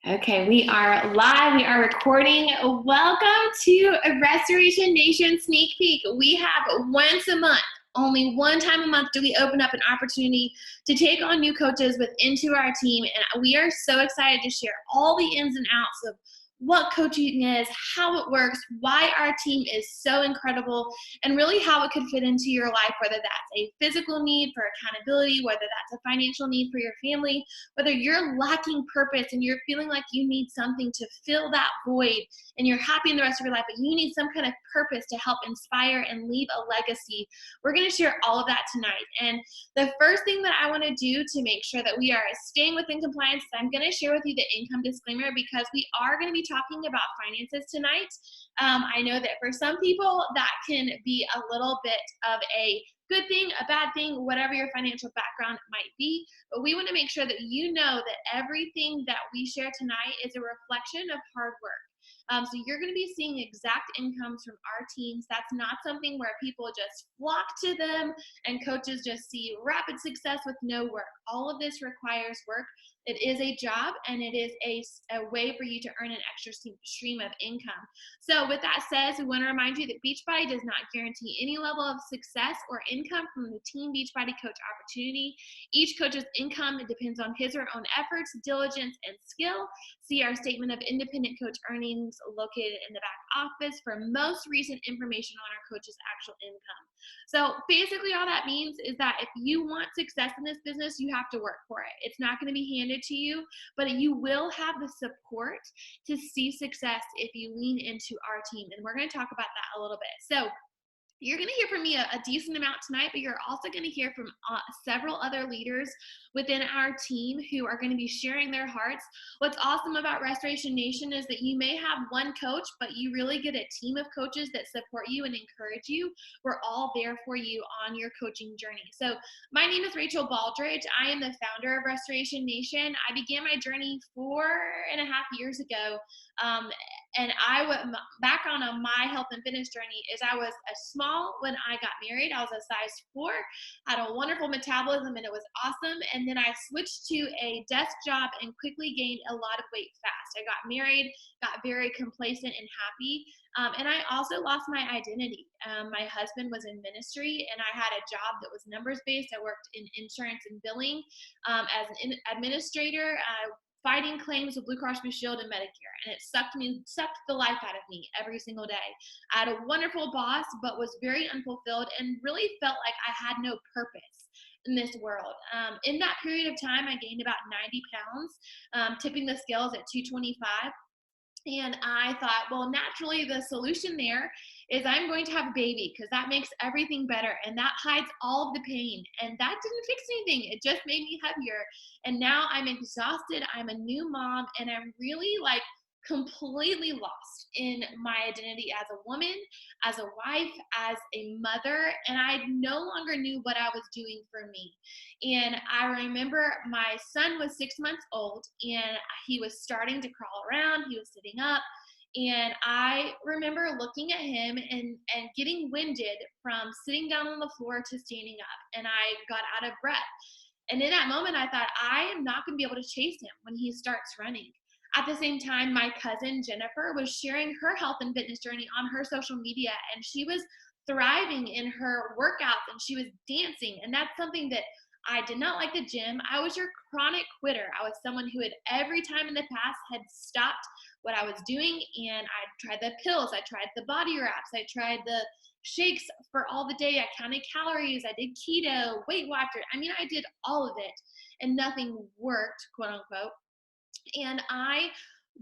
Okay, we are live. We are recording. Welcome to a Restoration Nation sneak peek. We have once a month, only one time a month do we open up an opportunity to take on new coaches into our team. And we are so excited to share all the ins and outs of what coaching is, how it works, why our team is so incredible, and really how it could fit into your life, whether that's a physical need for accountability, whether that's a financial need for your family, whether you're lacking purpose and you're feeling like you need something to fill that void and you're happy in the rest of your life, but you need some kind of purpose to help inspire and leave a legacy. We're going to share all of that tonight. And the first thing that I want to do to make sure that we are staying within compliance is I'm going to share with you the income disclaimer, because we are going to be talking about finances tonight. I know that for some people that can be a little bit of a good thing, a bad thing, whatever your financial background might be. But we want to make sure that you know that everything that we share tonight is a reflection of hard work. So you're going to be seeing exact incomes from our teams. That's not something where people just flock to them and coaches just see rapid success with no work. All of this requires work. It is a job, and it is a way for you to earn an extra stream of income. So with that said, we want to remind you that Beachbody does not guarantee any level of success or income from the Team Beachbody Coach opportunity. Each coach's income depends on his or her own efforts, diligence, and skill. See our statement of independent coach earnings located in the back office for most recent information on our coach's actual income. So basically all that means is that if you want success in this business, you have to work for it. It's not going to be handed to you, but you will have the support to see success if you lean into our team. And we're going to talk about that a little bit. So you're going to hear from me a decent amount tonight, but you're also going to hear from several other leaders within our team who are going to be sharing their hearts. What's awesome about Restoration Nation is that you may have one coach, but you really get a team of coaches that support you and encourage you. We're all there for you on your coaching journey. So my name is Baldrige. I am the founder of Restoration Nation. I began my journey 4.5 years ago. And background on my health and fitness journey is I was a small when I got married. I was a size 4, had a wonderful metabolism, and it was awesome. And then I switched to a desk job and quickly gained a lot of weight fast. I got married, got very complacent and happy. And I also lost my identity. My husband was in ministry, and I had a job that was numbers based. I worked in insurance and billing as an administrator. Fighting claims with Blue Cross Blue Shield and Medicare, and it sucked the life out of me every single day. I had a wonderful boss, but was very unfulfilled and really felt like I had no purpose in this world. In that period of time, I gained about 90 pounds, tipping the scales at 225. And I thought, well, naturally the solution there is I'm going to have a baby, because that makes everything better and that hides all of the pain. And that didn't fix anything. It just made me heavier. And now I'm exhausted. I'm a new mom, and I'm really completely lost in my identity as a woman, as a wife, as a mother, and I no longer knew what I was doing for me. And I remember my son was 6 months old, and he was starting to crawl around. He was sitting up, and I remember looking at him and getting winded from sitting down on the floor to standing up, and I got out of breath. And in that moment, I thought, I am not going to be able to chase him when he starts running. At the same time, my cousin Jennifer was sharing her health and fitness journey on her social media, and she was thriving in her workouts, and she was dancing. And that's something that I did not like. The gym. I was your chronic quitter. I was someone who had every time in the past had stopped what I was doing, and I tried the pills, I tried the body wraps, I tried the shakes for all the day, I counted calories, I did keto, Weight Watcher. I mean, I did all of it, and nothing worked, quote unquote. And I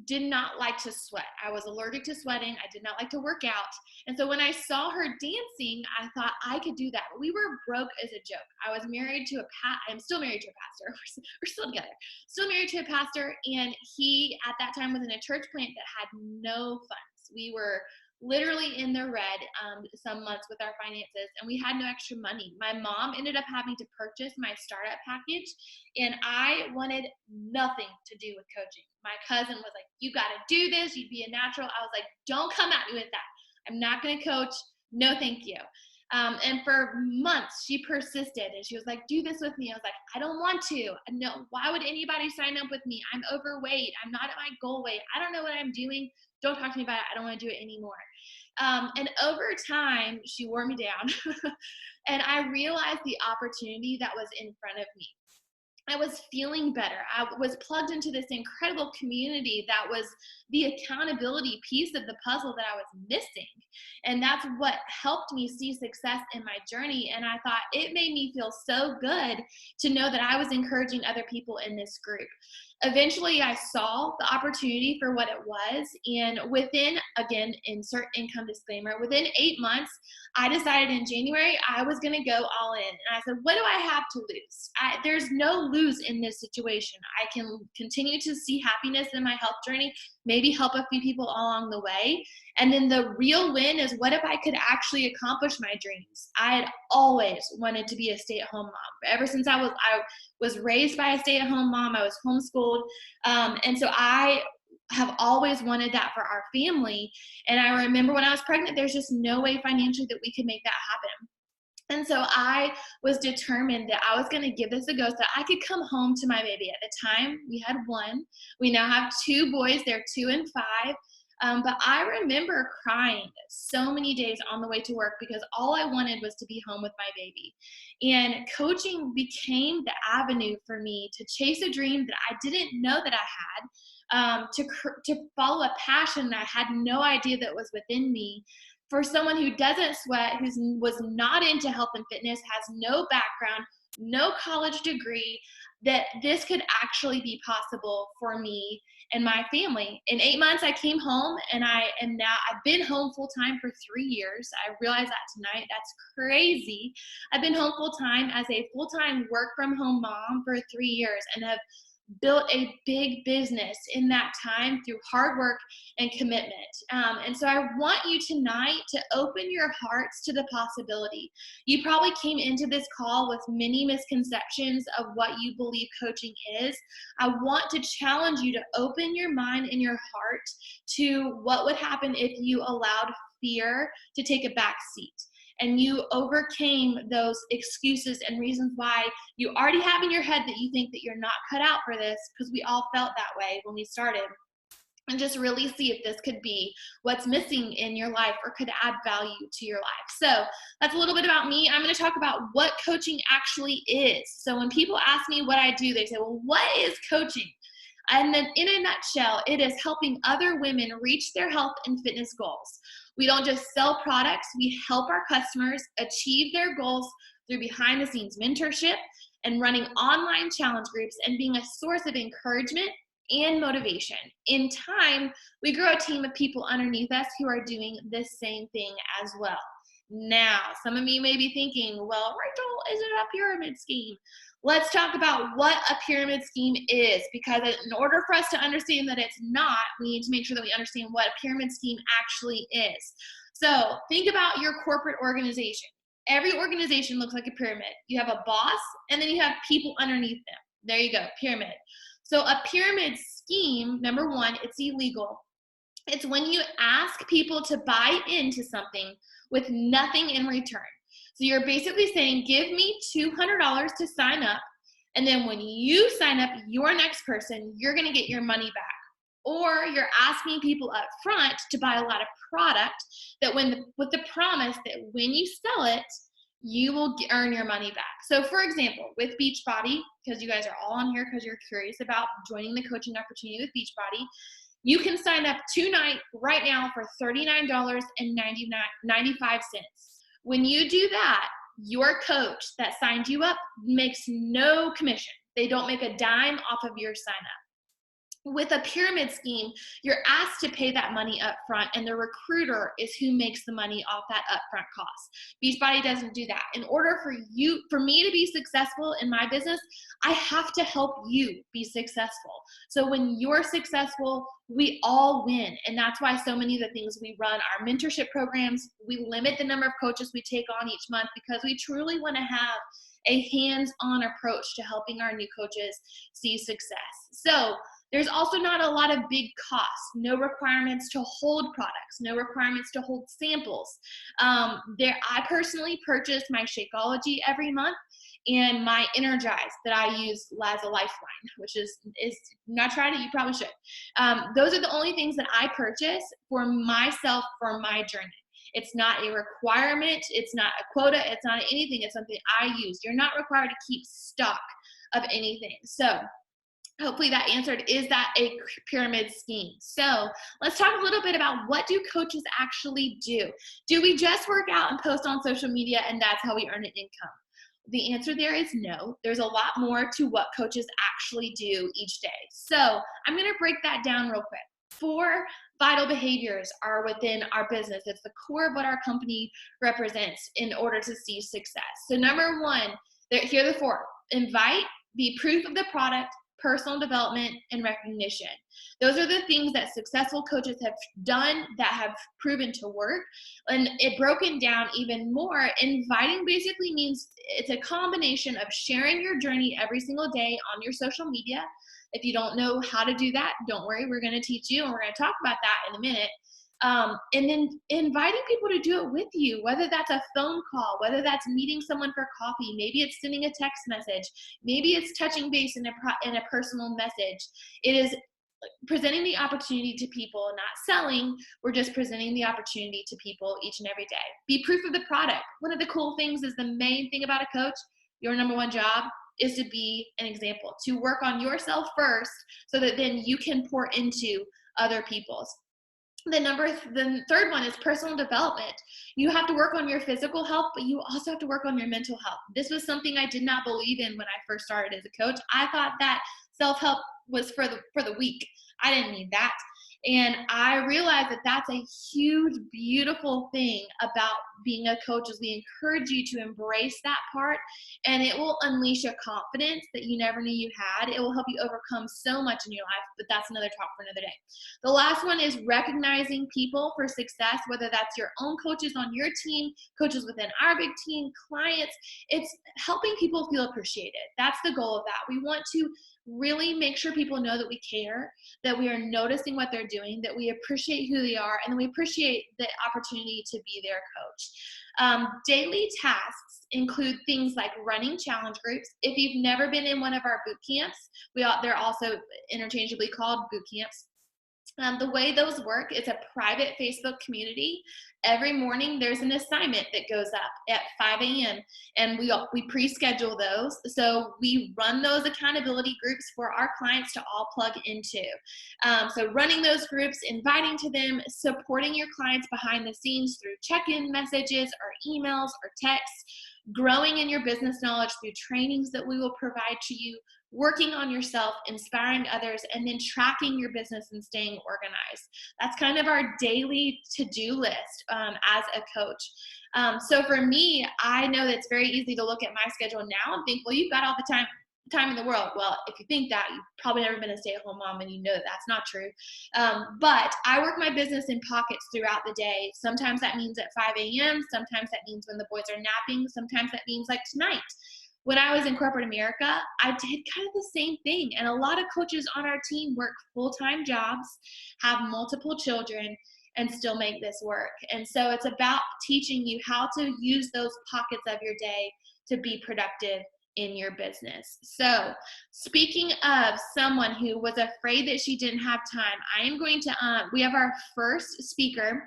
did not like to sweat. I was allergic to sweating. I did not like to work out. And so when I saw her dancing, I thought I could do that. But we were broke as a joke. I was married to I'm still married to a pastor. We're still together. Still married to a pastor. And he, at that time, was in a church plant that had no funds. We were literally in the red some months with our finances, and we had no extra money. My mom ended up having to purchase my startup package, and I wanted nothing to do with coaching. My cousin was like, you got to do this. You'd be a natural. I was like, don't come at me with that. I'm not going to coach. No, thank you. And for months, she persisted and she was like, do this with me. I was like, I don't want to. No, why would anybody sign up with me? I'm overweight. I'm not at my goal weight. I don't know what I'm doing. Don't talk to me about it. I don't want to do it anymore. And over time, she wore me down. And I realized the opportunity that was in front of me. I was feeling better. I was plugged into this incredible community that was the accountability piece of the puzzle that I was missing. And that's what helped me see success in my journey. And I thought it made me feel so good to know that I was encouraging other people in this group. Eventually, I saw the opportunity for what it was. And within, again, insert income disclaimer, within 8 months, I decided in January I was going to go all in. And I said, what do I have to lose? There's no lose in this situation. I can continue to see happiness in my health journey, maybe help a few people along the way. And then the real win is, what if I could actually accomplish my dreams? I had always wanted to be a stay-at-home mom. Ever since I was raised by a stay-at-home mom, I was homeschooled. And so I have always wanted that for our family. And I remember when I was pregnant, there's just no way financially that we could make that happen. And so I was determined that I was going to give this a go so I could come home to my baby. At the time, we had one. We now have 2 boys. They're 2 and 5. But I remember crying so many days on the way to work because all I wanted was to be home with my baby. And coaching became the avenue for me to chase a dream that I didn't know that I had, to follow a passion that I had no idea that was within me. For someone who doesn't sweat, who was not into health and fitness, has no background, no college degree, that this could actually be possible for me and my family. In 8 months, I came home, and I've been home full time for 3 years. I realize that tonight. That's crazy. I've been home full time as a full-time work from home mom for 3 years, and have built a big business in that time through hard work and commitment. And so I want you tonight to open your hearts to the possibility. You probably came into this call with many misconceptions of what you believe coaching is. I want to challenge you to open your mind and your heart to what would happen if you allowed fear to take a back seat, and you overcame those excuses and reasons why you already have in your head that you think that you're not cut out for this, because we all felt that way when we started. And just really see if this could be what's missing in your life or could add value to your life. So that's a little bit about me. I'm going to talk about what coaching actually is. So when people ask me what I do, they say, well, what is coaching? And then in a nutshell, it is helping other women reach their health and fitness goals. We don't just sell products, we help our customers achieve their goals through behind the scenes mentorship and running online challenge groups and being a source of encouragement and motivation. In time, we grow a team of people underneath us who are doing the same thing as well. Now, some of you may be thinking, well, Rachel, is it a pyramid scheme? Let's talk about what a pyramid scheme is, because in order for us to understand that it's not, we need to make sure that we understand what a pyramid scheme actually is. So think about your corporate organization. Every organization looks like a pyramid. You have a boss, and then you have people underneath them. There you go, pyramid. So a pyramid scheme, number one, it's illegal. It's when you ask people to buy into something with nothing in return. So you're basically saying, give me $200 to sign up, and then when you sign up your next person, you're going to get your money back. Or you're asking people up front to buy a lot of product that with the promise that when you sell it, you will earn your money back. So for example, with Beachbody, because you guys are all on here because you're curious about joining the coaching opportunity with Beachbody, you can sign up tonight right now for $39.95. When you do that, your coach that signed you up makes no commission. They don't make a dime off of your sign up. With a pyramid scheme, you're asked to pay that money up front, and the recruiter is who makes the money off that upfront cost. Beachbody doesn't do that. In order for me to be successful in my business, I have to help you be successful. So when you're successful, we all win. And that's why so many of the things we run, our mentorship programs, we limit the number of coaches we take on each month because we truly want to have a hands-on approach to helping our new coaches see success. So There's also not a lot of big costs, no requirements to hold products, no requirements to hold samples. I personally purchase my Shakeology every month and my Energize that I use as a lifeline, which is not tried it, you probably should. Those are the only things that I purchase for myself for my journey. It's not a requirement. It's not a quota. It's not anything. It's something I use. You're not required to keep stock of anything. So hopefully that answered, is that a pyramid scheme? So let's talk a little bit about, what do coaches actually do? Do we just work out and post on social media and that's how we earn an income? The answer there is no. There's a lot more to what coaches actually do each day. So I'm going to break that down real quick. 4 vital behaviors are within our business. It's the core of what our company represents in order to see success. So number 1, here are the 4. Invite, be proof of the product, personal development, and recognition. Those are the things that successful coaches have done that have proven to work. And it broken down even more, inviting basically means it's a combination of sharing your journey every single day on your social media. If you don't know how to do that, don't worry, we're going to teach you, and we're going to talk about that in a minute. And then inviting people to do it with you, whether that's a phone call, whether that's meeting someone for coffee, maybe it's sending a text message, maybe it's touching base in a personal message. It is presenting the opportunity to people, not selling. We're just presenting the opportunity to people each and every day. Be proof of the product. One of the cool things is, the main thing about a coach, your number 1 job is to be an example, to work on yourself first so that then you can pour into other people's. The third one is personal development. You have to work on your physical health, but you also have to work on your mental health. This was something I did not believe in when I first started as a coach. I thought that self-help was for the weak. I didn't need that. And I realized that that's a huge, beautiful thing about being a coach, is we encourage you to embrace that part, and it will unleash a confidence that you never knew you had. It will help you overcome so much in your life, but that's another talk for another day. The last one is recognizing people for success, whether that's your own coaches on your team, coaches within our big team, clients. It's helping people feel appreciated. That's the goal of that. We want to really make sure people know that we care, that we are noticing what they're doing, that we appreciate who they are, and we appreciate the opportunity to be their coach. Daily tasks include things like running challenge groups. If you've never been in one of our boot camps, they're also interchangeably called boot camps. The way those work, it's a private Facebook community. Every morning there's an assignment that goes up at 5 a.m. and we pre-schedule those. So we run those accountability groups for our clients to all plug into. So running those groups, inviting to them, supporting your clients behind the scenes through check-in messages or emails or texts, growing in your business knowledge through trainings that we will provide to you, working on yourself, inspiring others, and then tracking your business and staying organized. That's kind of our daily to-do list as a coach. So for me, I know that it's very easy to look at my schedule now and think, well, you've got all the time in the world. Well, if you think that, you've probably never been a stay-at-home mom, and you know that that's not true. But I work my business in pockets throughout the day. Sometimes that means at 5 a.m. Sometimes that means when the boys are napping. Sometimes that means like tonight. When I was in corporate America, I did kind of the same thing. And a lot of coaches on our team work full-time jobs, have multiple children, and still make this work. And so it's about teaching you how to use those pockets of your day to be productive in your business. So speaking of someone who was afraid that she didn't have time, I am going to, we have our first speaker.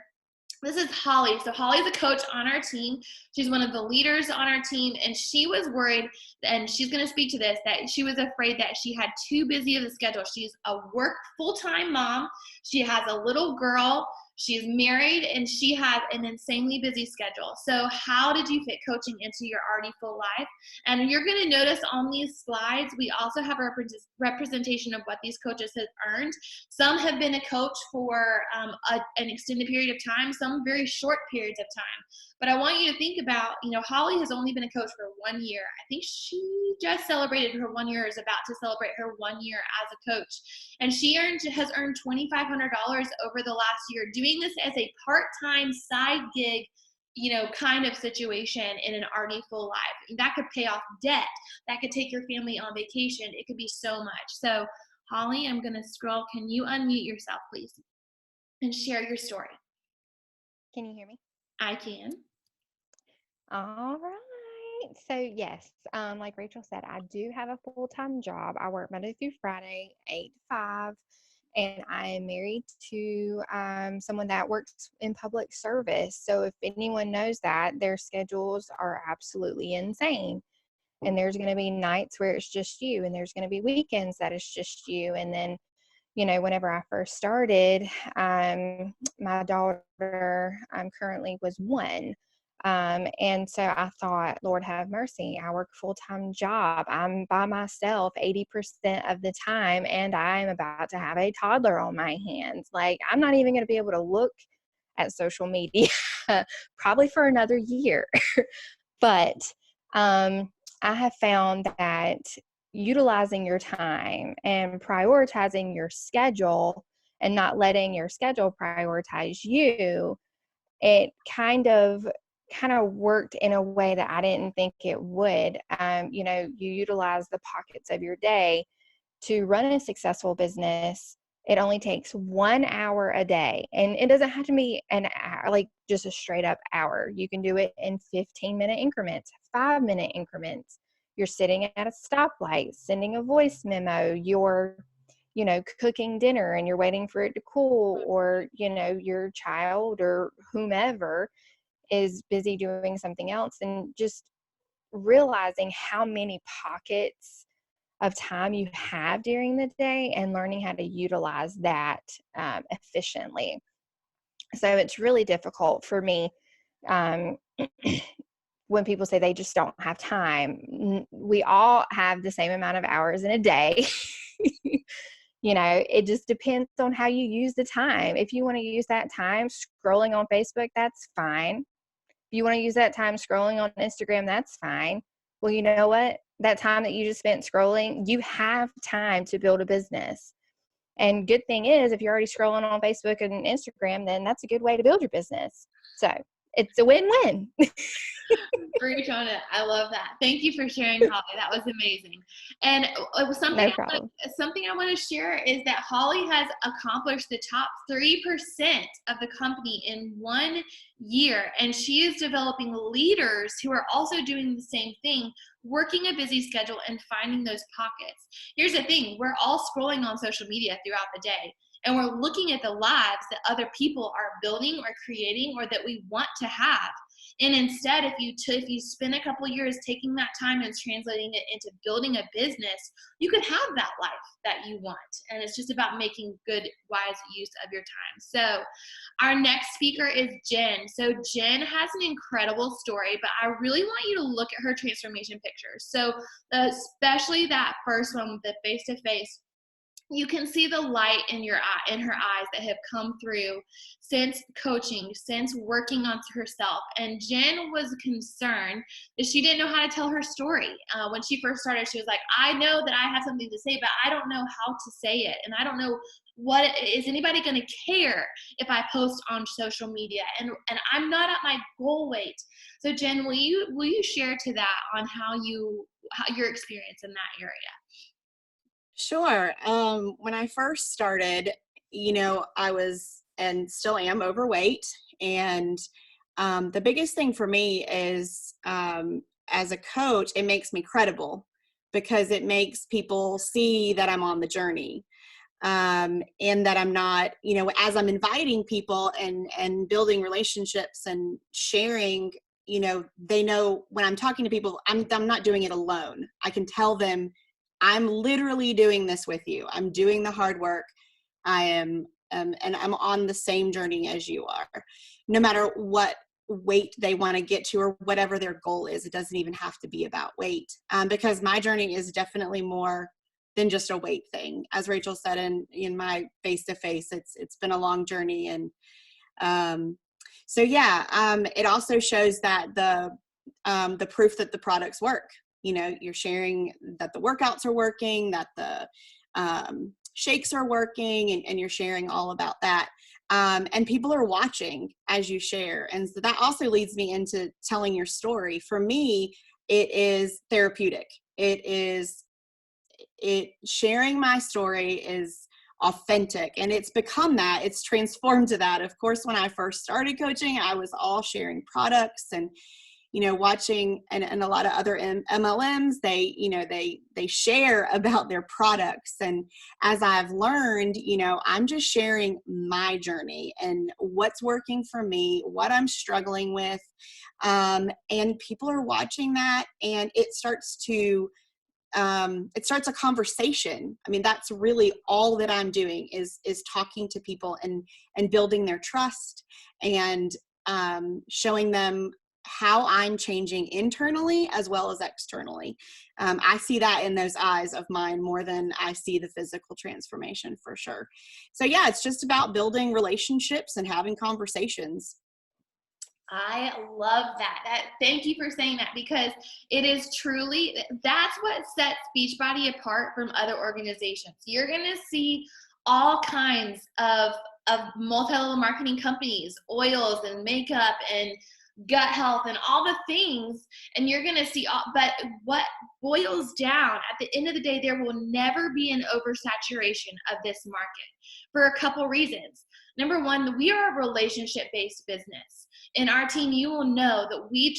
This is Holly. So Holly's a coach on our team. She's one of the leaders on our team, and she was worried, and she's going to speak to this, that she was afraid that she had too busy of a schedule. She's a full-time mom. She has a little girl. She's married, and she has an insanely busy schedule. So how did you fit coaching into your already full life? And you're going to notice on these slides, we also have a representation of what these coaches have earned. Some have been a coach for an extended period of time, some very short periods of time. But I want you to think about, Holly has only been a coach for 1 year. I think she just celebrated her 1 year, is about to celebrate her 1 year as a coach. And she has earned $2,500 over the last year, doing this as a part-time side gig, kind of situation in an already full life. That could pay off debt. That could take your family on vacation. It could be so much. So Holly, I'm going to scroll. Can you unmute yourself, please, and share your story? Can you hear me? I can. All right. So yes, like Rachel said, I do have a full-time job. I work Monday through Friday, 8 to 5, and I am married to someone that works in public service. So if anyone knows that, their schedules are absolutely insane. And there's going to be nights where it's just you, and there's going to be weekends that it's just you. And then, whenever I first started, my daughter currently was 1. And so I thought, Lord have mercy, I work a full-time job. I'm by myself 80% of the time, and I'm about to have a toddler on my hands. Like, I'm not even going to be able to look at social media probably for another year. But I have found that utilizing your time and prioritizing your schedule and not letting your schedule prioritize you, it kind of worked in a way that I didn't think it would. You utilize the pockets of your day to run a successful business. It only takes 1 hour a day, and it doesn't have to be an hour, like just a straight up hour. You can do it in 15-minute increments, 5-minute increments. You're sitting at a stoplight, sending a voice memo, you're cooking dinner and you're waiting for it to cool, or your child or whomever is busy doing something else, and just realizing how many pockets of time you have during the day and learning how to utilize that efficiently. So it's really difficult for me um, when people say they just don't have time. We all have the same amount of hours in a day. It just depends on how you use the time. If you want to use that time scrolling on Facebook, that's fine. If you want to use that time scrolling on Instagram, that's fine. Well, you know what? That time that you just spent scrolling, you have time to build a business. And good thing is, if you're already scrolling on Facebook and Instagram, then that's a good way to build your business. So it's a win-win. Preach on it. I love that. Thank you for sharing, Holly. That was amazing. And it was No problem. something I want to share is that Holly has accomplished the top 3% of the company in 1 year. And she is developing leaders who are also doing the same thing, working a busy schedule and finding those pockets. Here's the thing. We're all scrolling on social media throughout the day, and we're looking at the lives that other people are building or creating or that we want to have. And instead, if you spend a couple years taking that time and translating it into building a business, you could have that life that you want. And it's just about making good, wise use of your time. So our next speaker is Jen. So Jen has an incredible story, but I really want you to look at her transformation pictures. So especially that first one with the face-to-face, you can see the light in her eyes that have come through since coaching, since working on herself. And Jen was concerned that she didn't know how to tell her story. When she first started, she was like, I know that I have something to say, but I don't know how to say it. And I don't know is anybody going to care if I post on social media? And I'm not at my goal weight. So Jen, will you share to that on how your experience in that area? Sure. When I first started, I was and still am overweight. And the biggest thing for me is as a coach, it makes me credible because it makes people see that I'm on the journey. And that I'm not, as I'm inviting people and building relationships and sharing, they know when I'm talking to people, I'm not doing it alone. I can tell them I'm literally doing this with you. I'm doing the hard work. I am, and I'm on the same journey as you are, no matter what weight they want to get to or whatever their goal is. It doesn't even have to be about weight, because my journey is definitely more than just a weight thing. As Rachel said in my face-to-face, it's been a long journey. And it also shows that the proof that the products work. You're sharing that the workouts are working, that the shakes are working, and you're sharing all about that. And people are watching as you share. And so that also leads me into telling your story. For me, it is therapeutic. sharing my story is authentic, and it's become that. It's transformed to that. Of course, when I first started coaching, I was all sharing products and, watching, and a lot of other MLMs, they share about their products. And as I've learned, I'm just sharing my journey and what's working for me, what I'm struggling with. And people are watching that, and it starts a conversation. I mean, that's really all that I'm doing is talking to people and building their trust, and showing them how I'm changing internally as well as externally. I see that in those eyes of mine more than I see the physical transformation, for sure. So yeah, it's just about building relationships and having conversations. I love that. Thank you for saying that, because it is truly, that's what sets Beachbody apart from other organizations. You're going to see all kinds of multi-level marketing companies, oils and makeup and gut health and all the things, and you're going to see but what boils down at the end of the day, there will never be an oversaturation of this market for a couple reasons. Number one, we are a relationship-based business. In our team, you will know that we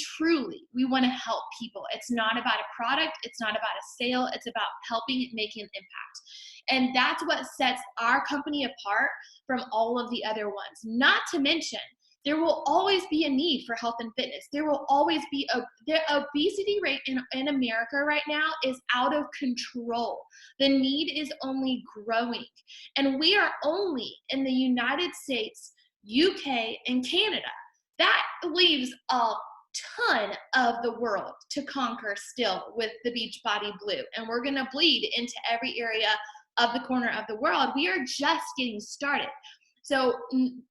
want to help people. It's not about a product. It's not about a sale. It's about helping, making an impact. And that's what sets our company apart from all of the other ones. Not to mention, there will always be a need for health and fitness. There will always be the obesity rate in America right now is out of control. The need is only growing. And we are only in the United States, UK, and Canada. That leaves a ton of the world to conquer still with the Beachbody Blue. And we're going to bleed into every area of the corner of the world. We are just getting started. So,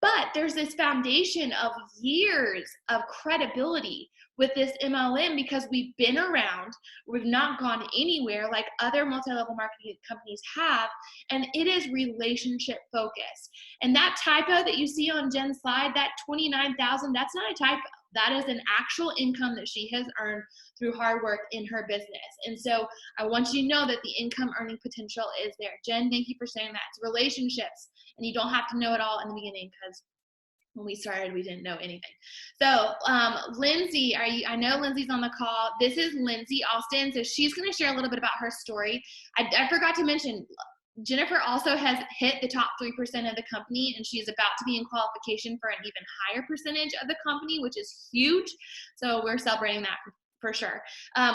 but there's this foundation of years of credibility with this MLM, because we've been around, we've not gone anywhere like other multi-level marketing companies have, and it is relationship focused. And that typo that you see on Jen's slide, that $29,000, that's not a typo. That is an actual income that she has earned through hard work in her business. And so I want you to know that the income earning potential is there. Jen, thank you for saying that. It's relationships, and you don't have to know it all in the beginning, because when we started, we didn't know anything. So Lindsey, I know Lindsey's on the call. This is Lindsey Austin. So she's going to share a little bit about her story. I forgot to mention, Jennifer also has hit the top 3% of the company, and she's about to be in qualification for an even higher percentage of the company, which is huge. So we're celebrating that for sure.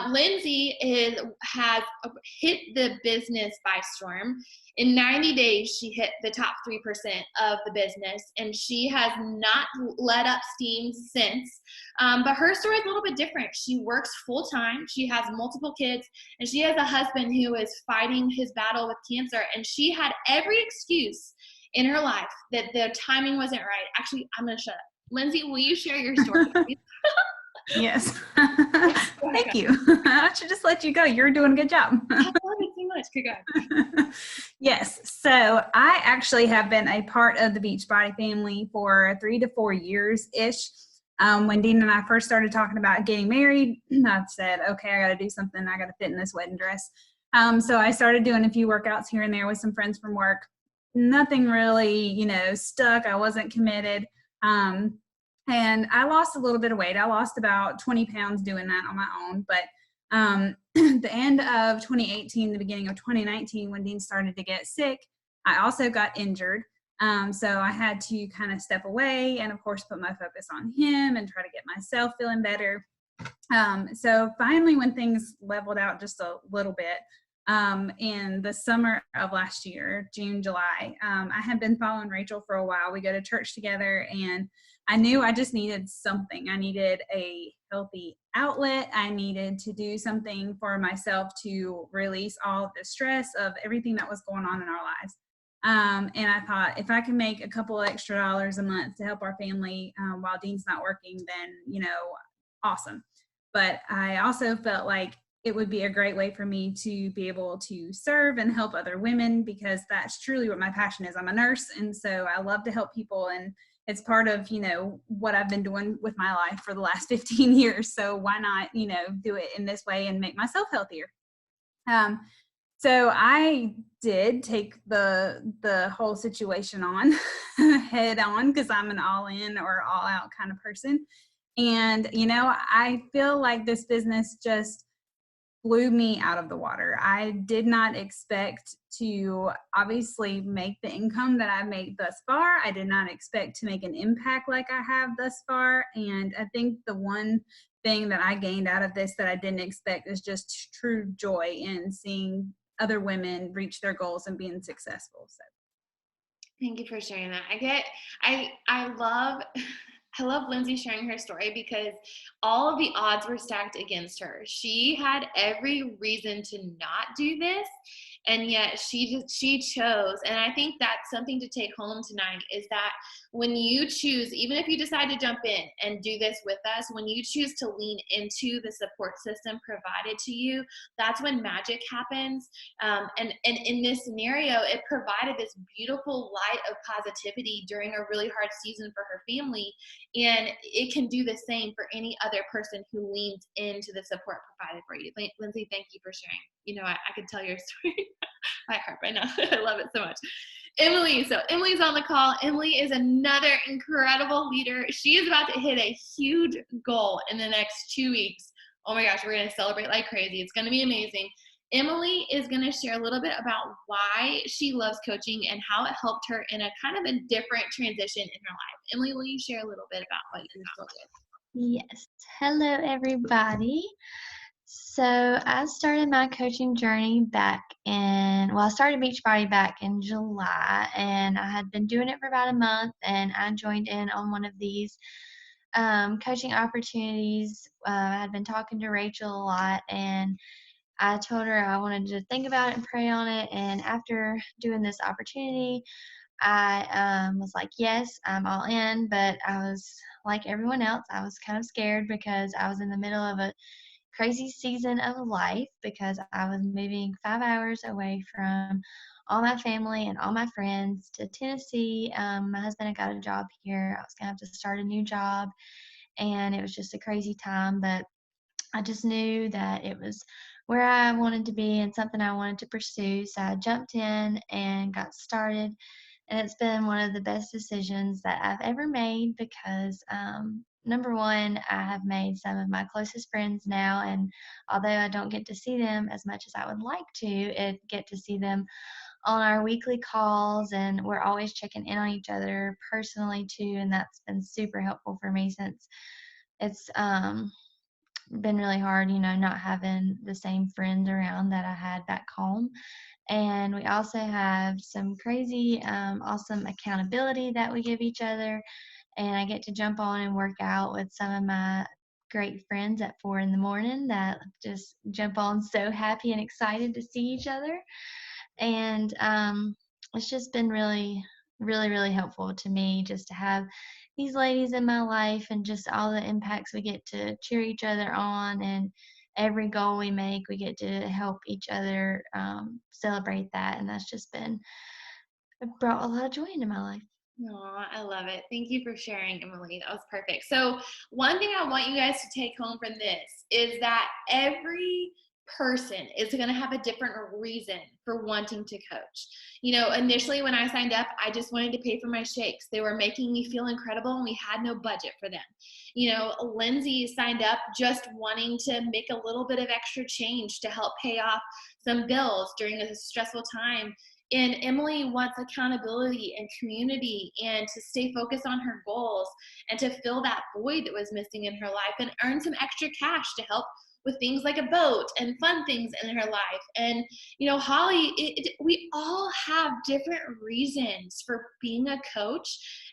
Lindsey has hit the business by storm. In 90 days, she hit the top 3% of the business, and she has not let up steam since. But her story is a little bit different. She works full time. She has multiple kids, and she has a husband who is fighting his battle with cancer. And she had every excuse in her life that the timing wasn't right. Actually, I'm going to shut up. Lindsey, will you share your story, please? Yes. Thank you. I should just let you go. You're doing a good job. I love it so much. Good God. Yes. So I actually have been a part of the Beachbody family for 3 to 4 years-ish. When Dean and I first started talking about getting married, I said, okay, I got to do something. I got to fit in this wedding dress. So I started doing a few workouts here and there with some friends from work. Nothing really, stuck. I wasn't committed. And I lost a little bit of weight. I lost about 20 pounds doing that on my own. But the end of 2018, the beginning of 2019, when Dean started to get sick, I also got injured. So I had to kind of step away and, of course, put my focus on him and try to get myself feeling better. So finally, when things leveled out just a little bit, in the summer of last year, June, July, I had been following Rachel for a while. We go to church together, and I knew I just needed something. I needed a healthy outlet. I needed to do something for myself to release all of the stress of everything that was going on in our lives. And I thought, if I can make a couple of extra dollars a month to help our family while Dean's not working, then, awesome. But I also felt like it would be a great way for me to be able to serve and help other women, because that's truly what my passion is. I'm a nurse, and so I love to help people, and it's part of, what I've been doing with my life for the last 15 years. So why not, do it in this way and make myself healthier? So I did take the whole situation on head on, because I'm an all in or all out kind of person. And, I feel like this business just blew me out of the water. I did not expect to obviously make the income that I've made thus far. I did not expect to make an impact like I have thus far. And I think the one thing that I gained out of this that I didn't expect is just true joy in seeing other women reach their goals and being successful. So Thank you for sharing that. I love Lindsey sharing her story, because all of the odds were stacked against her. She had every reason to not do this, and yet she chose. And I think that's something to take home tonight, is that when you choose, even if you decide to jump in and do this with us, when you choose to lean into the support system provided to you, that's when magic happens. And in this scenario, it provided this beautiful light of positivity during a really hard season for her family. And it can do the same for any other person who leans into the support provided for you. Lindsey, thank you for sharing. I could tell your story by heart right now. I love it so much. Emily, so Emily's on the call. Emily is another incredible leader. She is about to hit a huge goal in the next 2 weeks. Oh my gosh, we're going to celebrate like crazy. It's going to be amazing. Emily is going to share a little bit about why she loves coaching and how it helped her in a kind of a different transition in her life. Emily, will you share a little bit about what you struggled with? Yes. Hello, everybody. So I started my coaching journey I started Beachbody back in July, and I had been doing it for about a month, and I joined in on one of these coaching opportunities. I had been talking to Rachel a lot, and I told her I wanted to think about it and pray on it. And after doing this opportunity, I was like, yes, I'm all in. But I was like everyone else, I was kind of scared, because I was in the middle of a crazy season of life, because I was moving 5 hours away from all my family and all my friends to Tennessee. My husband had got a job here. I was going to have to start a new job, and it was just a crazy time. But I just knew that it was where I wanted to be and something I wanted to pursue. So I jumped in and got started. And it's been one of the best decisions that I've ever made, because number one, I have made some of my closest friends now. And although I don't get to see them as much as I would like to, I get to see them on our weekly calls. And we're always checking in on each other personally too. And that's been super helpful for me, since it's been really hard, not having the same friends around that I had back home. And we also have some crazy, awesome accountability that we give each other. And I get to jump on and work out with some of my great friends at 4 a.m. that just jump on so happy and excited to see each other. And it's just been really, really, really helpful to me just to have these ladies in my life, and just all the impacts we get to cheer each other on, and every goal we make, we get to help each other celebrate that. And that's just it brought a lot of joy into my life. Aw, I love it. Thank you for sharing, Emily. That was perfect. So one thing I want you guys to take home from this is that every person is going to have a different reason for wanting to coach. Initially when I signed up, I just wanted to pay for my shakes. They were making me feel incredible, and we had no budget for them. Lindsey signed up just wanting to make a little bit of extra change to help pay off some bills during a stressful time. And Emily wants accountability and community, and to stay focused on her goals, and to fill that void that was missing in her life, and earn some extra cash to help with things like a boat and fun things in her life. And Holly, we all have different reasons for being a coach,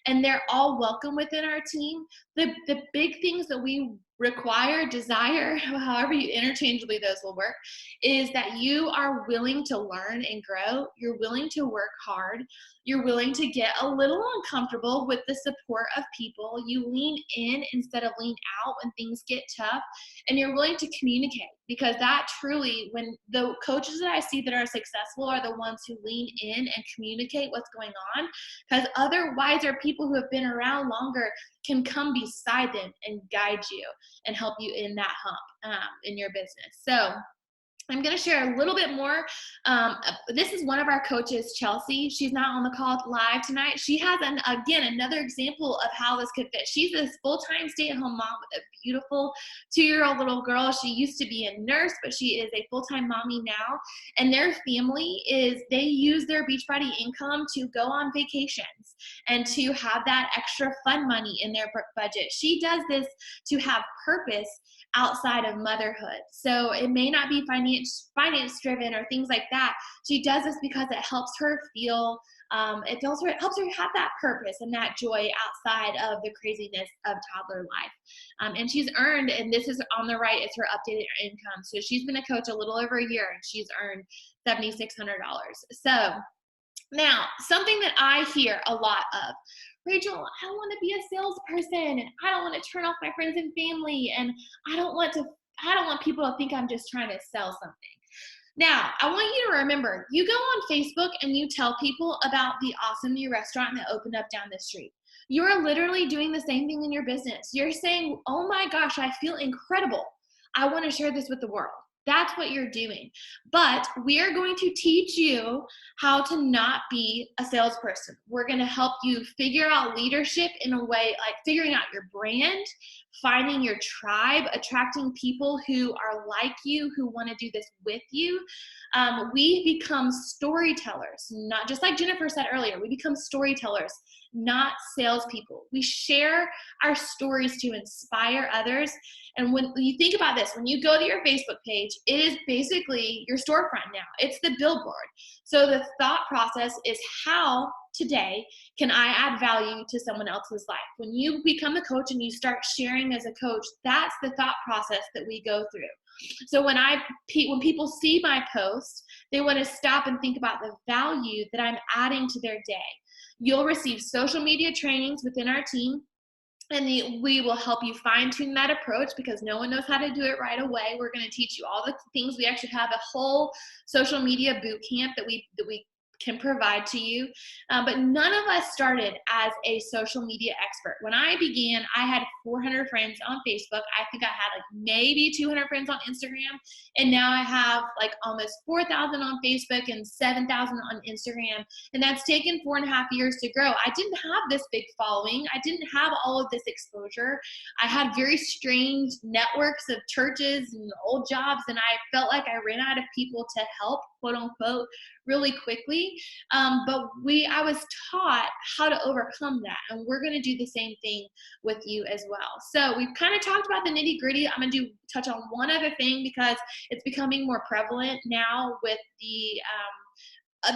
and they're all welcome within our team. The big things that we require, desire, however you interchangeably those will work, is that you are willing to learn and grow. You're willing to work hard. You're willing to get a little uncomfortable with the support of people. You lean in instead of lean out when things get tough, and you're willing to communicate, because that truly, when the coaches that I see that are successful are the ones who lean in and communicate what's going on, because otherwise our people who have been around longer can come beside them and guide you and help you in that hump in your business. So I'm going to share a little bit more. This is one of our coaches, Chelsey. She's not on the call live tonight. She has, another example of how this could fit. She's a full-time stay-at-home mom with a beautiful 2-year-old little girl. She used to be a nurse, but she is a full-time mommy now. And their family they use their Beachbody income to go on vacations and to have that extra fun money in their budget. She does this to have purpose outside of motherhood. So it may not be finance driven or things like that. She does this because it helps her feel, it helps her have that purpose and that joy outside of the craziness of toddler life. And she's earned, and this is on the right, it's her updated income. So she's been a coach a little over a year and she's earned $7,600. So now, something that I hear a lot of, Rachel, I don't want to be a salesperson, and I don't want to turn off my friends and family, and I don't want people to think I'm just trying to sell something. Now, I want you to remember, you go on Facebook and you tell people about the awesome new restaurant that opened up down the street. You're literally doing the same thing in your business. You're saying, oh my gosh, I feel incredible. I want to share this with the world. That's what you're doing. But we are going to teach you how to not be a salesperson. We're going to help you figure out leadership in a way like figuring out your brand, finding your tribe, attracting people who are like you, who want to do this with you. We become storytellers, not just like Jennifer said earlier, we become storytellers, not salespeople. We share our stories to inspire others. And when you think about this, when you go to your Facebook page, it is basically your storefront now. It's the billboard. So the thought process is, how today can I add value to someone else's life? When you become a coach and you start sharing as a coach, that's the thought process that we go through. So when people see my post, they want to stop and think about the value that I'm adding to their day. You'll receive social media trainings within our team, and we will help you fine-tune that approach because no one knows how to do it right away. We're going to teach you all the things. We actually have a whole social media boot camp that we can provide to you. But none of us started as a social media expert. When I began, I had 400 friends on Facebook. I think I had like maybe 200 friends on Instagram. And now I have like almost 4,000 on Facebook and 7,000 on Instagram. And that's taken 4.5 years to grow. I didn't have this big following. I didn't have all of this exposure. I had very strange networks of churches and old jobs. And I felt like I ran out of people to help, quote unquote, really quickly. But I was taught how to overcome that. And we're going to do the same thing with you as well. So we've kind of talked about the nitty gritty. I'm going to touch on one other thing because it's becoming more prevalent now with the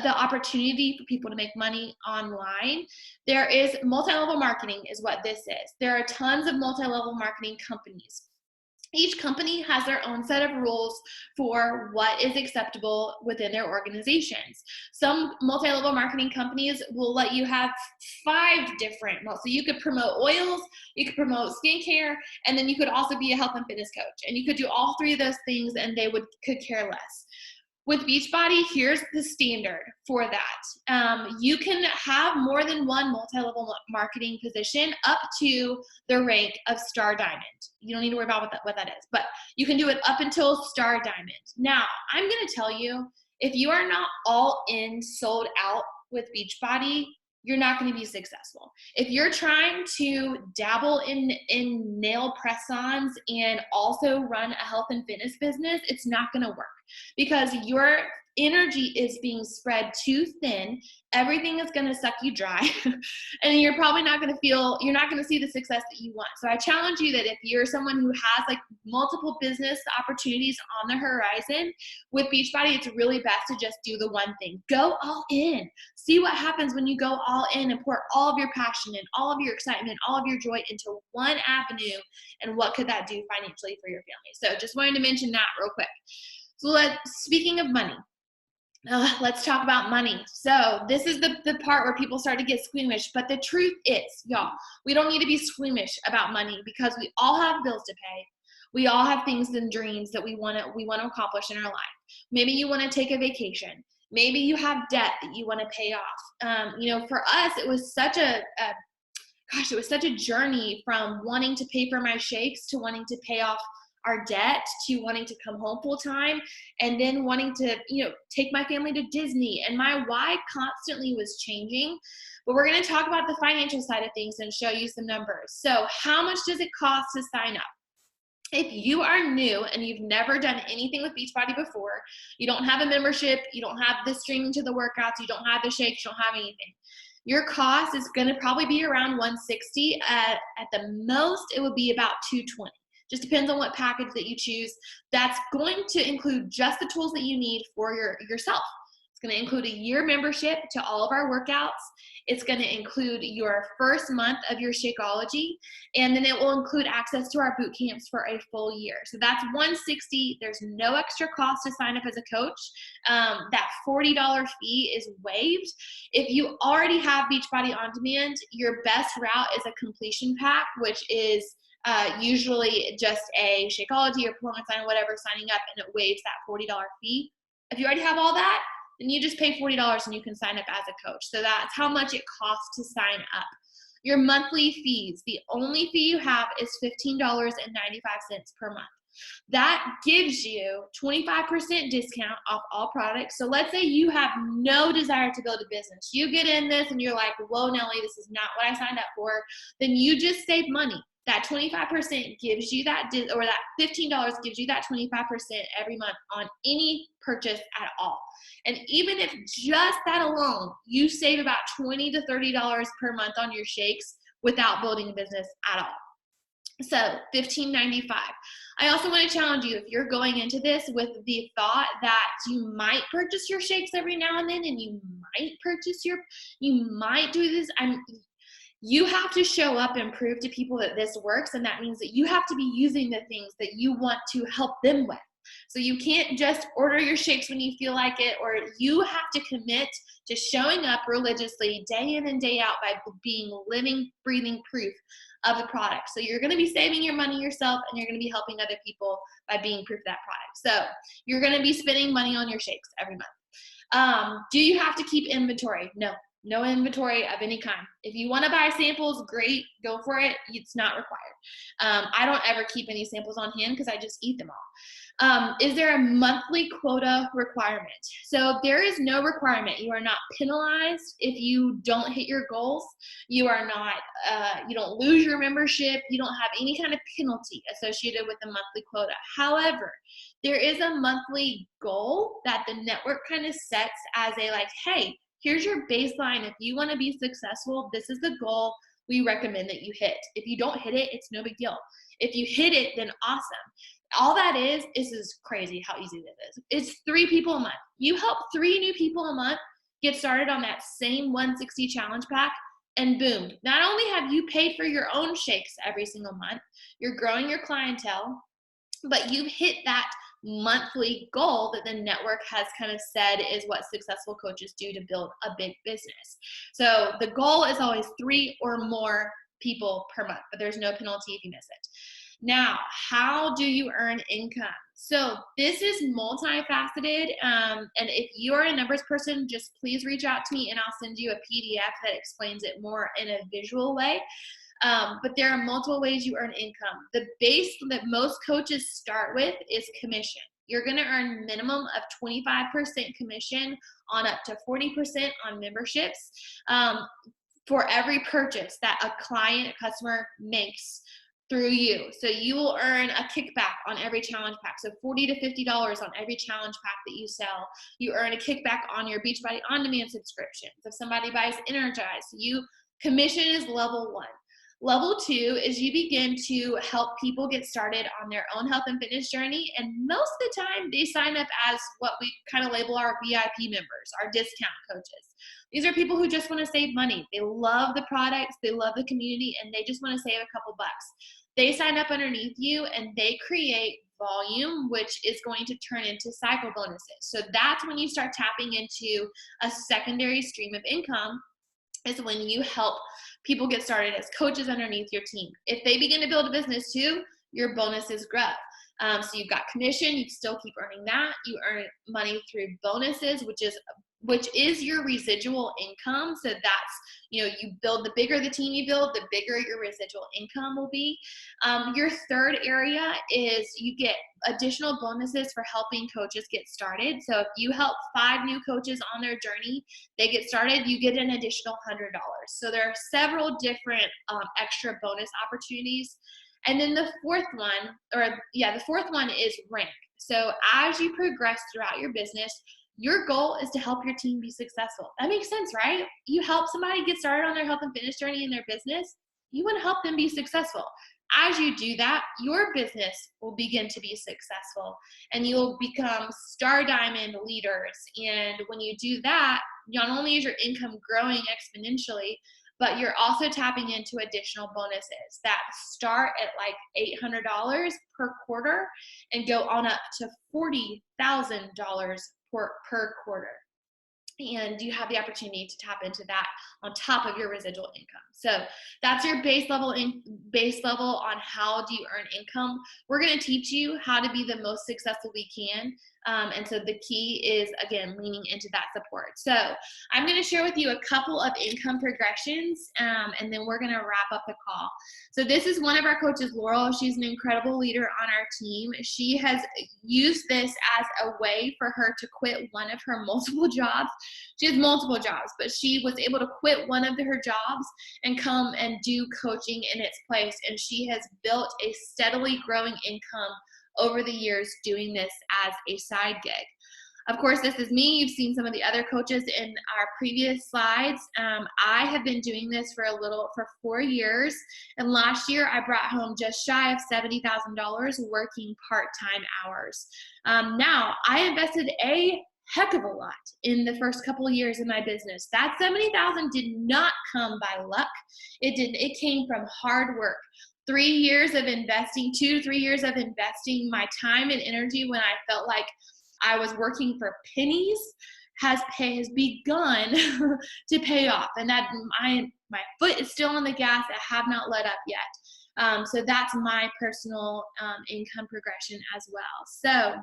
opportunity for people to make money online. There is multi-level marketing is what this is. There are tons of multi-level marketing companies. Each company has their own set of rules for what is acceptable within their organizations. Some multi-level marketing companies will let you have 5 different, so you could promote oils, you could promote skincare, and then you could also be a health and fitness coach. And you could do all 3 of those things and they could care less. With Beachbody, here's the standard for that. You can have more than one multi-level marketing position up to the rank of Star Diamond. You don't need to worry about what that is, but you can do it up until Star Diamond. Now, I'm going to tell you, if you are not all in, sold out with Beachbody, you're not going to be successful. If you're trying to dabble in nail press-ons and also run a health and fitness business, it's not going to work because your energy is being spread too thin. Everything is going to suck you dry and you're probably not going to see the success that you want. So I challenge you that if you're someone who has like multiple business opportunities on the horizon, with Beachbody, it's really best to just do the one thing. Go all in. See what happens when you go all in and pour all of your passion and all of your excitement, all of your joy into one avenue, and what could that do financially for your family. So just wanted to mention that real quick. So speaking of money, let's talk about money. So this is the part where people start to get squeamish, but the truth is, y'all, we don't need to be squeamish about money because we all have bills to pay. We all have things and dreams that we want to accomplish in our life. Maybe you want to take a vacation. Maybe you have debt that you want to pay off. For us, it was such a journey from wanting to pay for my shakes to wanting to pay off our debt to wanting to come home full time, and then wanting to, take my family to Disney. And my why constantly was changing. But we're going to talk about the financial side of things and show you some numbers. So how much does it cost to sign up? If you are new and you've never done anything with Beachbody before, you don't have a membership, you don't have the streaming to the workouts, you don't have the shakes, you don't have anything, your cost is going to probably be around $160. At the most, it would be about $220. Just depends on what package that you choose. That's going to include just the tools that you need for yourself. It's going to include a year membership to all of our workouts. It's going to include your first month of your Shakeology, and then it will include access to our boot camps for a full year. So that's $160. There's no extra cost to sign up as a coach. That $40 fee is waived. If you already have Beachbody On Demand, your best route is a completion pack, which is usually just a Shakeology or performance sign, whatever, signing up, and it waives that $40 fee. If you already have all that, then you just pay $40 and you can sign up as a coach. So that's how much it costs to sign up. Your monthly fees, the only fee you have is $15.95 per month. That gives you 25% discount off all products. So let's say you have no desire to build a business. You get in this and you're like, whoa, Nelly, this is not what I signed up for. Then you just save money. That 25% gives you that, or that $15 gives you that 25% every month on any purchase at all. And even if just that alone, you save about $20 to $30 per month on your shakes without building a business at all. So $15.95. I also want to challenge you, if you're going into this with the thought that you might purchase your shakes every now and then, and you might do this, you have to show up and prove to people that this works, and that means that you have to be using the things that you want to help them with. So you can't just order your shakes when you feel like it, or you have to commit to showing up religiously day in and day out by being living, breathing proof of the product. So you're going to be saving your money yourself, and you're going to be helping other people by being proof of that product. So you're going to be spending money on your shakes every month. Do you have to keep inventory? No inventory of any kind. If you want to buy samples, great, go for it. It's not required. I don't ever keep any samples on hand because I just eat them all. Is there a monthly quota requirement? So there is no requirement. You are not penalized if you don't hit your goals. You are not, you don't lose your membership. You don't have any kind of penalty associated with the monthly quota. However, there is a monthly goal that the network kind of sets as a hey, here's your baseline. If you want to be successful, this is the goal we recommend that you hit. If you don't hit it, it's no big deal. If you hit it, then awesome. All that is crazy how easy this is. It's 3 people a month. You help 3 new people a month get started on that same 160 challenge pack, and boom. Not only have you paid for your own shakes every single month, you're growing your clientele, but you hit that monthly goal that the network has kind of said is what successful coaches do to build a big business. So the goal is always 3 or more people per month, but there's no penalty if you miss it. Now, how do you earn income? So this is multifaceted, and if you are a numbers person, just please reach out to me and I'll send you a PDF that explains it more in a visual way. But there are multiple ways you earn income. The base that most coaches start with is commission. You're going to earn minimum of 25% commission on up to 40% on memberships for every purchase that a customer makes through you. So you will earn a kickback on every challenge pack. So $40 to $50 on every challenge pack that you sell. You earn a kickback on your Beachbody On Demand subscriptions. If somebody buys Energize, commission is level 1. Level 2 is you begin to help people get started on their own health and fitness journey. And most of the time they sign up as what we kind of label our VIP members, our discount coaches. These are people who just want to save money. They love the products, they love the community, and they just want to save a couple bucks. They sign up underneath you and they create volume, which is going to turn into cycle bonuses. So that's when you start tapping into a secondary stream of income, is when you help people get started as coaches underneath your team. If they begin to build a business too, your bonuses grow. So you've got commission, you still keep earning that. You earn money through bonuses, which is which is your residual income. So that's, you build, the bigger the team you build, the bigger your residual income will be. Your third area is you get additional bonuses for helping coaches get started. So if you help 5 new coaches on their journey, they get started, you get an additional $100. So there are several different extra bonus opportunities. And then the fourth one is rank. So as you progress throughout your business, your goal is to help your team be successful. That makes sense, right? You help somebody get started on their health and fitness journey in their business, you want to help them be successful. As you do that, your business will begin to be successful and you'll become star diamond leaders. And when you do that, not only is your income growing exponentially, but you're also tapping into additional bonuses that start at like $800 per quarter and go on up to $40,000 per quarter. And you have the opportunity to tap into that on top of your residual income. So that's your base level on how do you earn income. We're going to teach you how to be the most successful we can. And so the key is, again, leaning into that support. So I'm going to share with you a couple of income progressions, and then we're going to wrap up the call. So this is one of our coaches, Laurel. She's an incredible leader on our team. She has used this as a way for her to quit one of her multiple jobs. She has multiple jobs, but she was able to quit one of her jobs and come and do coaching in its place. And she has built a steadily growing income over the years doing this as a side gig. Of course, this is me. You've seen some of the other coaches in our previous slides. I have been doing this for 4 years. And last year, I brought home just shy of $70,000 working part-time hours. Now, I invested a heck of a lot in the first couple of years in my business. That $70,000 did not come by luck. It came from hard work. 3 years of investing, 2 to 3 years of investing my time and energy when I felt like I was working for pennies has begun to pay off. And that my foot is still on the gas. I have not let up yet. So that's my personal income progression as well. So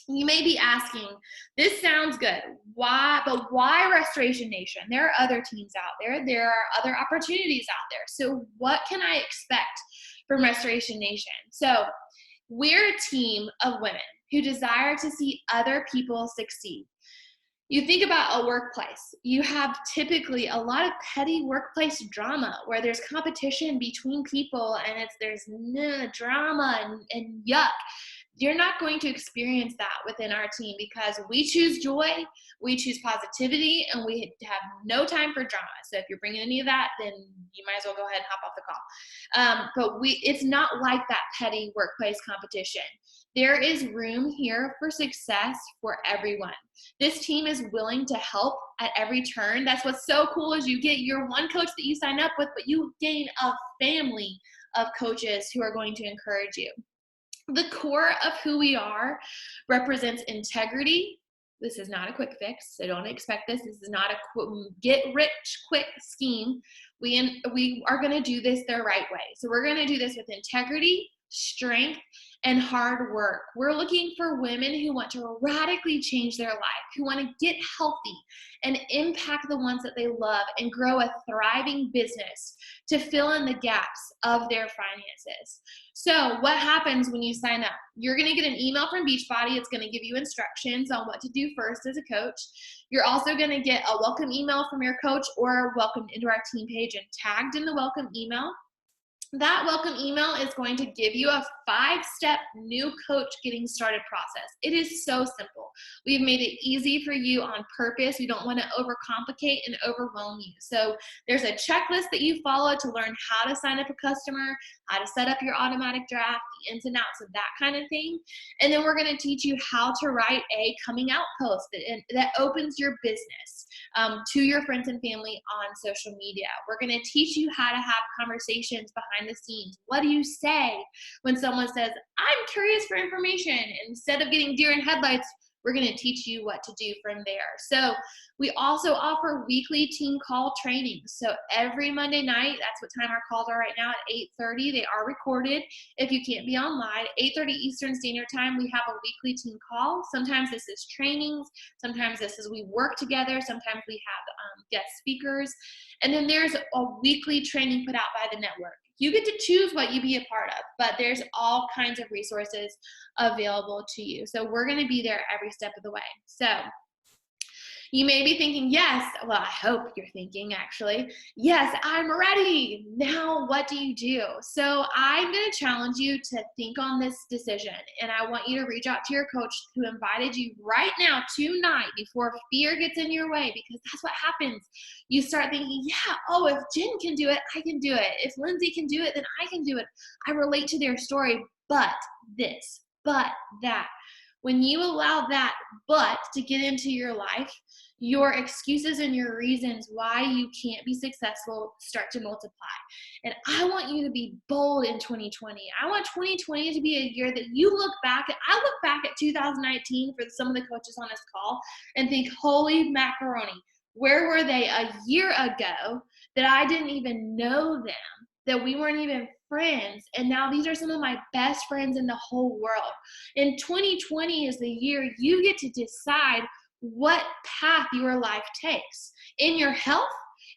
you may be asking, this sounds good. Why Restoration Nation? There are other teams out there. There are other opportunities out there. So what can I expect from Restoration Nation? So we're a team of women who desire to see other people succeed. You think about a workplace. You have typically a lot of petty workplace drama where there's competition between people and there's drama and yuck. You're not going to experience that within our team because we choose joy, we choose positivity, and we have no time for drama. So if you're bringing any of that, then you might as well go ahead and hop off the call. But it's not like that petty workplace competition. There is room here for success for everyone. This team is willing to help at every turn. That's what's so cool is you get your one coach that you sign up with, but you gain a family of coaches who are going to encourage you. The core of who we are represents integrity. This is not a quick fix, so don't expect this. This is not a get-rich-quick scheme. We are going to do this the right way. So we're going to do this with integrity, strength, and hard work. We're looking for women who want to radically change their life, who want to get healthy and impact the ones that they love and grow a thriving business to fill in the gaps of their finances. So what happens when you sign up? You're going to get an email from Beachbody. It's going to give you instructions on what to do first as a coach. You're also going to get a welcome email from your coach or welcome into our team page and tagged in the welcome email. That welcome email is going to give you a 5-step new coach getting started process. It is so simple. We've made it easy for you on purpose. We don't want to overcomplicate and overwhelm you. So there's a checklist that you follow to learn how to sign up a customer, how to set up your automatic draft, the ins and outs of that kind of thing. And then we're going to teach you how to write a coming out post that opens your business to your friends and family on social media. We're going to teach you how to have conversations behind the scenes. What do you say when someone says, I'm curious for information? Instead of getting deer in headlights, We're going to teach you what to do from there. So we also offer weekly team call training. So every Monday night, that's what time our calls are right now at 8:30. They are recorded if you can't be online. 8:30 Eastern Standard Time, we have a weekly team call. Sometimes this is trainings. Sometimes this is we work together. Sometimes we have guest speakers. And then there's a weekly training put out by the network. You get to choose what you be a part of, but there's all kinds of resources available to you. So we're going to be there every step of the way. So you may be thinking, yes, well, I hope you're thinking actually, yes, I'm ready. Now what do you do? So I'm going to challenge you to think on this decision. And I want you to reach out to your coach who invited you right now tonight before fear gets in your way, because that's what happens. You start thinking, yeah, oh, if Jen can do it, I can do it. If Lindsey can do it, then I can do it. I relate to their story, but this, but that. When you allow that but to get into your life, your excuses and your reasons why you can't be successful start to multiply. And I want you to be bold in 2020. I want 2020 to be a year that you look back at. I look back at 2019 for some of the coaches on this call and think, holy macaroni, where were they a year ago that I didn't even know them, that we weren't even friends, and now these are some of my best friends in the whole world. And 2020 is the year you get to decide what path your life takes in your health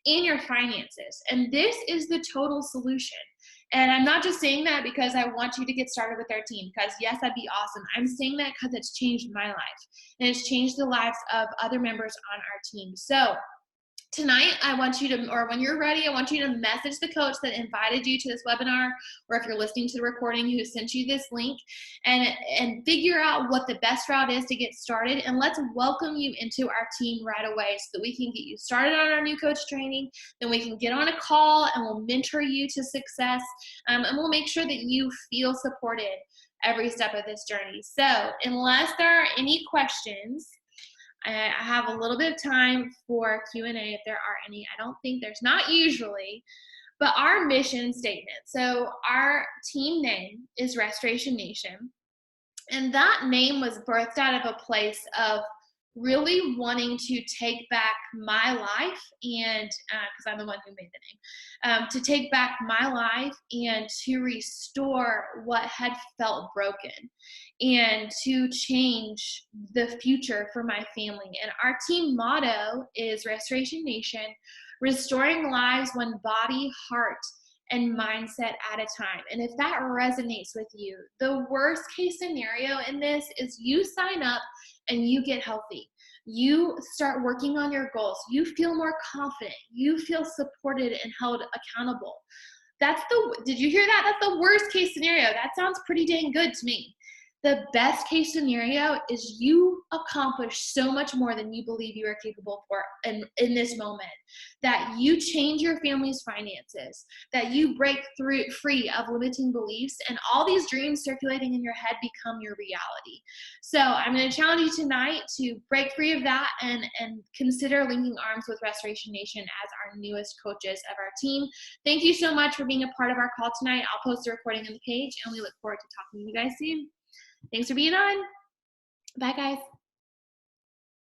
and your finances. And this is the total solution. And I'm not just saying that because I want you to get started with our team, because yes, that'd be awesome. I'm saying that because it's changed my life and it's changed the lives of other members on our team. So tonight, I want you to, or when you're ready, I want you to message the coach that invited you to this webinar, or if you're listening to the recording, who sent you this link, and figure out what the best route is to get started. And let's welcome you into our team right away so that we can get you started on our new coach training. Then we can get on a call and we'll mentor you to success. And we'll make sure that you feel supported every step of this journey. So unless there are any questions, I have a little bit of time for Q&A if there are any. I don't think there's, not usually, but our mission statement. So our team name is Restoration Nation. And that name was birthed out of a place of really wanting to take back my life, and because I'm the one who made the name, to take back my life and to restore what had felt broken and to change the future for my family. And our team motto is Restoration Nation, restoring lives one body, heart, and mindset at a time. And if that resonates with you, the worst case scenario in this is you sign up and you get healthy. You start working on your goals. You feel more confident. You feel supported and held accountable. Did you hear that? That's the worst case scenario. That sounds pretty dang good to me. The best case scenario is you accomplish so much more than you believe you are capable for in this moment, that you change your family's finances, that you break free of limiting beliefs, and all these dreams circulating in your head become your reality. So I'm going to challenge you tonight to break free of that and consider linking arms with Restoration Nation as our newest coaches of our team. Thank you so much for being a part of our call tonight. I'll post a recording on the page, and we look forward to talking to you guys soon. Thanks for being on. Bye, guys.